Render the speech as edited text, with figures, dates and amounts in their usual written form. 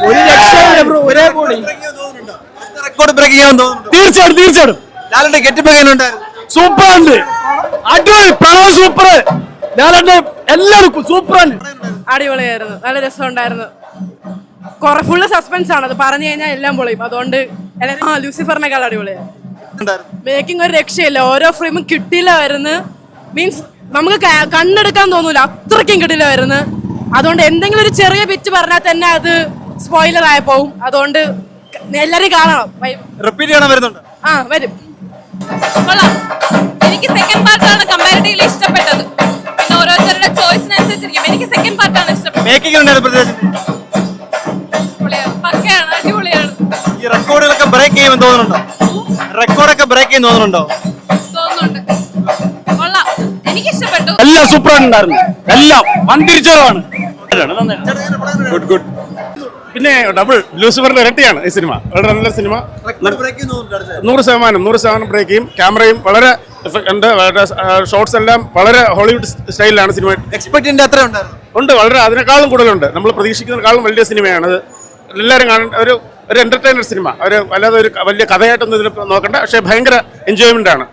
ഒരു രക്ഷയില്ല ബ്രോ, ഒരേ പൊളി. റെക്കോർഡ് ബ്രേക്ക് ചെയ്യാൻ തോന്നുന്നു. തീർച്ചയായിട്ടും ലാലിന്റെ ഗെറ്റപ്പ് എങ്ങനെ ഉണ്ടായിരുന്നു? സൂപ്പർ ഉണ്ട്, അടിപൊളി, പ്രണവ് സൂപ്പർ, ലാലന്റെ എല്ലാവർക്കും സൂപ്പർ ആണ്. അടിപൊളിയായിരുന്നു, നല്ല രസമുണ്ടായിരുന്നു. ഫുള്ള് സസ്പെൻസ് ആണ്, അത് പറഞ്ഞു കഴിഞ്ഞാൽ എല്ലാം പൊളിയും. അതുകൊണ്ട് ലൂസിഫറിനേക്കാൾ അടിപൊളിയായിരുന്നു. മേക്കിംഗ് ഒരു രക്ഷയില്ല, ഓരോ ഫ്രെയിമും കിട്ടില്ല വരുന്നു. മീൻസ് നമുക്ക് കണ്ണെടുക്കാൻ തോന്നൂല, അത്രയ്ക്കും കിട്ടില്ല വരുന്നു. അതുകൊണ്ട് എന്തെങ്കിലും ഒരു ചെറിയ ബിറ്റ് പറഞ്ഞാൽ തന്നെ അത് സ്പോയിലർ ആയി പോവും. അതുകൊണ്ട് എല്ലാരും കാണണം. റിപ്പീറ്റ് ചെയ്യണം വരുന്നുണ്ട്. വരും. എനിക്ക് സെക്കൻഡ് പാർട്ടാണ് കമ്പാരിറ്റീവ്ലി ഇഷ്ടപ്പെട്ടത്. പിന്നെ ഓരോരുത്തരുടെ ചോയ്സിനനുസരിച്ചിരിക്കും. എനിക്ക് സെക്കൻഡ് പാർട്ടാണ് ഇഷ്ടപ്പെട്ടത്. മേക്കിംഗ് ഉണ്ടായിരുന്നു പ്രത്യേകിച്ച്. പക്കയാണ്, അടിപൊളിയാണ്. ഈ റെക്കോർഡുകളൊക്കെ ബ്രേക്ക് ചെയ്യുമെന്ന് തോന്നുന്നുണ്ടോ? റെക്കോർഡൊക്കെ ബ്രേക്ക് ചെയ്യുന്ന തോന്നുന്നുണ്ടോ? തോന്നുന്നുണ്ട്. കൊള്ളാം, എനിക്ക് ഇഷ്ടപ്പെട്ടു. എല്ലാം സൂപ്പർ ഉണ്ടായിരുന്നു, എല്ലാം വൻതിരിച്ചതാണ്. Good good. പിന്നെ ഡബിൾ ലൂസിഫറിന്റെ ഇരട്ടിയാണ് ഈ സിനിമ. വളരെ നല്ല സിനിമ. 100% ബ്രേക്ക് ചെയ്യും. ക്യാമറയും വളരെ ഉണ്ട്. ഷോട്ട്സ് എല്ലാം വളരെ ഹോളിവുഡ് സ്റ്റൈലിലാണ് സിനിമ. എക്സ്പെക്ടിന്റെ അത്ര ഉണ്ടായിരുന്നു. ഉണ്ട്, വളരെ അതിനേക്കാളും കൂടുതലുണ്ട്. നമ്മൾ പ്രതീക്ഷിക്കുന്നതിനേക്കാളും വലിയ സിനിമയാണ്. എല്ലാവരും കാണേണ്ട ഒരു എന്റർടൈനർ സിനിമ. അല്ലാതെ ഒരു വലിയ കഥയായിട്ടൊന്നും ഇതിൽ നോക്കണ്ട. പക്ഷേ ഭയങ്കര എൻജോയ്മെന്റ് ആണ്.